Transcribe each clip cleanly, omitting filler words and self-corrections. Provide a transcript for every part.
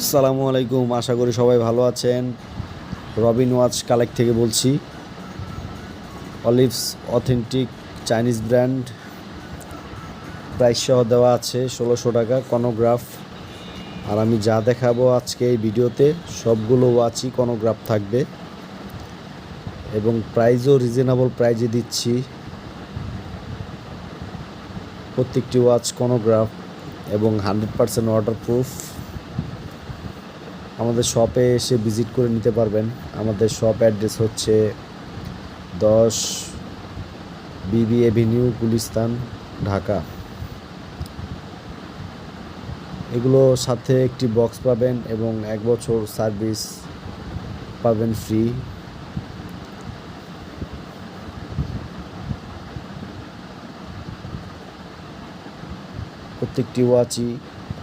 আসসালামু আলাইকুম, আশা করি সবাই ভালো আছেন। রবিন ওয়াচ কালেক্ট থেকে বলছি। Olives authentic Chinese brand, price সহ দেওয়া আছে 1600 টাকা কনোগ্রাফ। আর আমি যা দেখাবো আজকে এই ভিডিওতে সবগুলো ওয়াচই কনোগ্রাফ থাকবে এবং প্রাইসও রিজনেবল প্রাইজে দিচ্ছি। প্রত্যেকটি ওয়াচ কনোগ্রাফ এবং 100% ওয়াটারপ্রুফ। আমাদের শপে এসে ভিজিট করে নিতে পারবেন। আমাদের শপ অ্যাড্রেস হচ্ছে 10 বিবি এভিনিউ, গুলিস্তান, ঢাকা। এগুলো সাথে একটি বক্স পাবেন এবং 1 বছর সার্ভিস পাবেন ফ্রি। প্রত্যেকটি ওয়াচই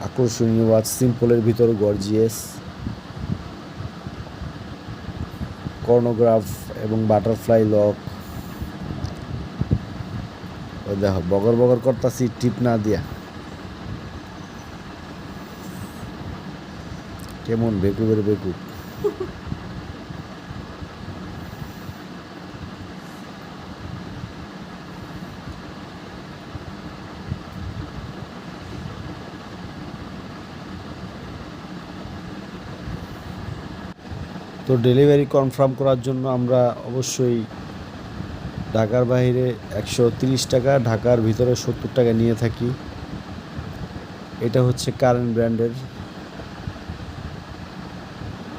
আকর্ষণীয় ওয়াচ, সিম্পলের ভিতর গর্জিয়াস। কর্নোগ্রাফ এবং বাটারফ্লাই লক। ওই দেখো বগর বগর করতাছি টিপ না দিয়া, কেমন বেকুবের বেকুব। তো ডেলিভারি কনফার্ম করার জন্য আমরা অবশ্যই ঢাকার বাইরে 130 টাকা, ঢাকার ভিতরে 70 টাকা নিয়ে থাকি। এটা হচ্ছে কারেন্ট ব্র্যান্ডের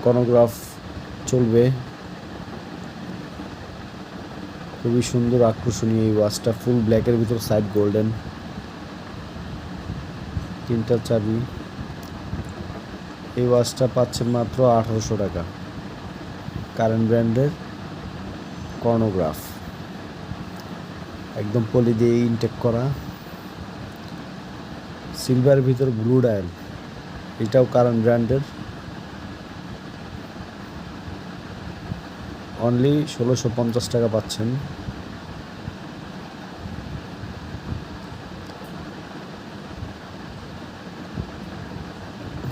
কনোগ্রাফ, চলবে। খুবই সুন্দর আকর্ষণীয় এই ওয়াচটা, ফুল ব্ল্যাকের ভিতর সাইড গোল্ডেন, 3টা চাবি। এই ওয়াচটা পাচ্ছেন মাত্র 1800 টাকা, কারেন্ট ব্র্যান্ডের কর্নোগ্রাফ, একদম পলি দিয়ে ইনটেক করা। সিলভার ভিতর ব্লু ডায়াল, এটাও কারেন্ট ব্র্যান্ডের। অনলি 1650 টাকা পাচ্ছেন।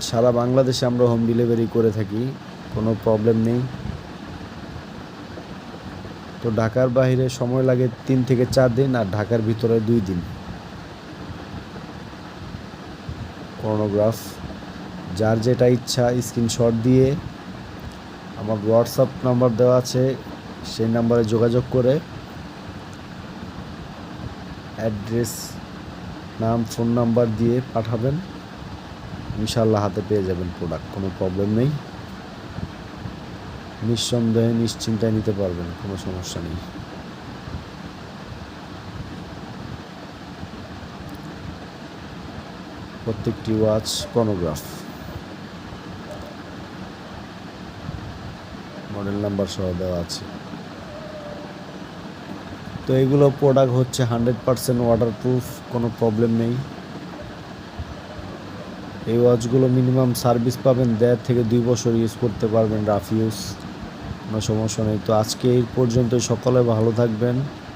সারা বাংলাদেশে আমরা হোম ডেলিভারি করে থাকি, কোনো প্রবলেম নেই। তো ঢাকার বাইরে সময় লাগে 3 থেকে 4 দিন, আর ঢাকার ভিতরে 2 দিন। কর্নোগ্রাফ, যার যেটা ইচ্ছা স্ক্রিনশট দিয়ে আমার হোয়াটসঅ্যাপ নাম্বার দেওয়া আছে, সেই নাম্বারে যোগাযোগ করে অ্যাড্রেস, নাম, ফোন নাম্বার দিয়ে পাঠাবেন। ইনশাল্লাহ হাতে পেয়ে যাবেন প্রোডাক্ট, কোনো প্রবলেম নেই। নিঃসন্দেহে নিশ্চিন্তায় নিতে পারবেন, কোনো সমস্যা নেই। প্রত্যেকটি ওয়াচ কনোগ্রাফ, মডেল নাম্বার সহ দেওয়া আছে। তো এগুলো প্রোডাক্ট হচ্ছে 100% ওয়াটারপ্রুফ, কোনো প্রবলেম নেই। এই ওয়াচগুলো মিনিমাম সার্ভিস পাবেন 1.5 থেকে 2 বছর ইউজ করতে পারবেন, রাফ ইউজ, কোনো সমস্যা নেই। তো আজকে এই পর্যন্তই, সকলে ভালো থাকবেন।